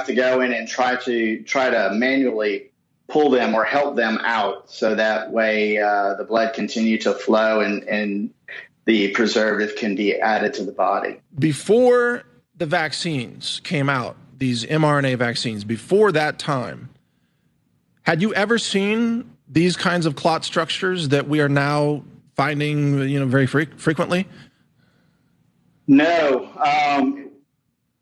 have to go in and try to manually pull them or help them out, so that way the blood continue to flow and the preservative can be added to the body. Before the vaccines came out, these mRNA vaccines, before that time, had you ever seen these kinds of clot structures that we are now finding, very frequently? No.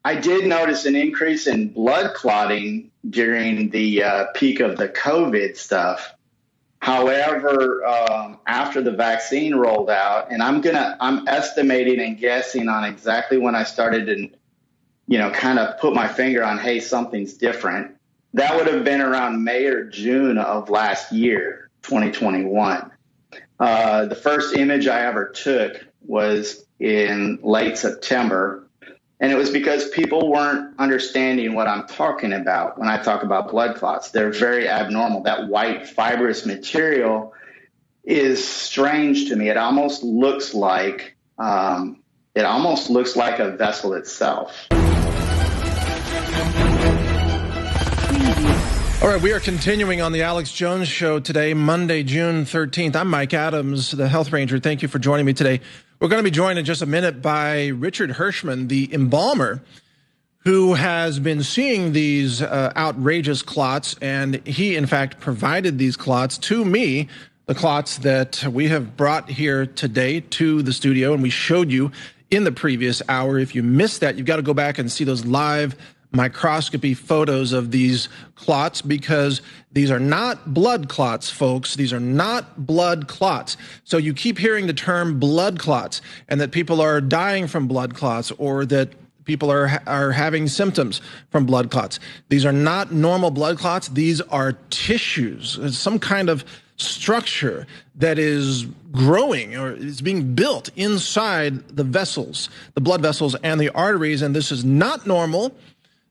I did notice an increase in blood clotting during the peak of the COVID stuff. However, after the vaccine rolled out, and I'm estimating and guessing on exactly when I started to, kind of put my finger on, hey, something's different. That would have been around May or June of last year, 2021. The first image I ever took was in late September. And it was because people weren't understanding what I'm talking about when I talk about blood clots. They're very abnormal. That white fibrous material is strange to me. It almost looks like a vessel itself. All right, we are continuing on the Alex Jones Show today, Monday, June 13th. I'm Mike Adams, the Health Ranger. Thank you for joining me today. We're going to be joined in just a minute by Richard Hirschman, the embalmer, who has been seeing these outrageous clots, and he, in fact, provided these clots to me, the clots that we have brought here today to the studio, and we showed you in the previous hour. If you missed that, you've got to go back and see those live microscopy photos of these clots, because these are not blood clots, folks. These are not blood clots. So you keep hearing the term blood clots, and that people are dying from blood clots, or that people are having symptoms from blood clots. These are not normal blood clots. These are tissues. It's some kind of structure that is growing or is being built inside the vessels, the blood vessels and the arteries, and this is not normal.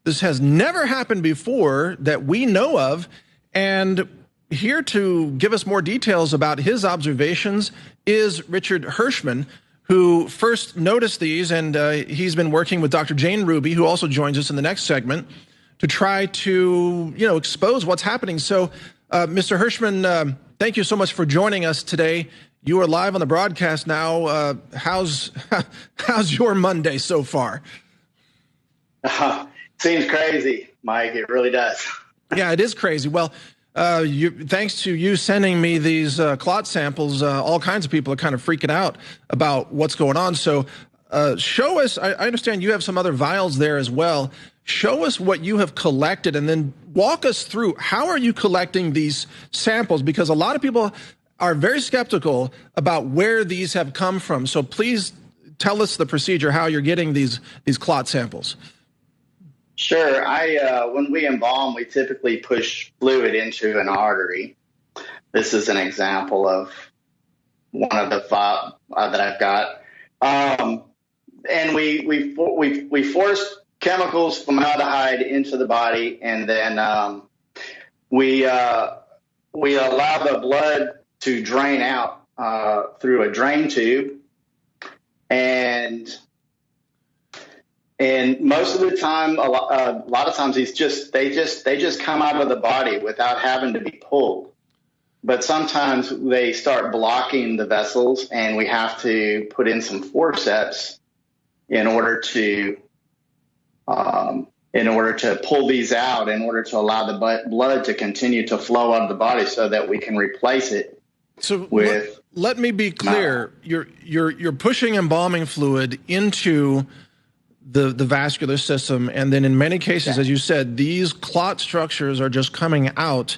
This has never happened before that we know of, and here to give us more details about his observations is Richard Hirschman, who first noticed these, and he's been working with Dr. Jane Ruby, who also joins us in the next segment, to try to, expose what's happening. So, Mr. Hirschman, thank you so much for joining us today. You are live on the broadcast now. How's your Monday so far? Seems crazy, Mike. It really does. Yeah, it is crazy. Well, thanks to you sending me these clot samples, all kinds of people are kind of freaking out about what's going on. So show us, I understand you have some other vials there as well. Show us what you have collected, and then walk us through, how are you collecting these samples? Because a lot of people are very skeptical about where these have come from. So please tell us the procedure, how you're getting these clot samples. Sure. When we embalm, we typically push fluid into an artery. This is an example of one of the that I've got. And we force chemicals, formaldehyde, into the body, and then we allow the blood to drain out through a drain tube, and most of the time, a lot of times, they just come out of the body without having to be pulled. But sometimes they start blocking the vessels, and we have to put in some forceps in order to pull these out, in order to allow the blood to continue to flow out of the body, so that we can replace it. So with. Let me be clear. You're pushing embalming fluid into the vascular system, and then in many cases, as you said, these clot structures are just coming out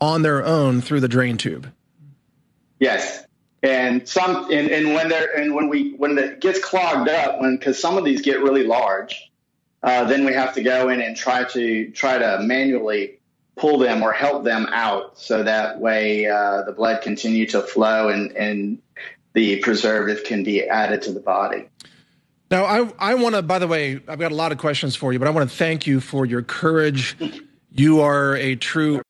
on their own through the drain tube. Yes, and when it gets clogged up, because some of these get really large, then we have to go in and try to manually pull them or help them out, so that way the blood continue to flow and the preservative can be added to the body. Now, I want to, by the way, I've got a lot of questions for you, but I want to thank you for your courage. You are a true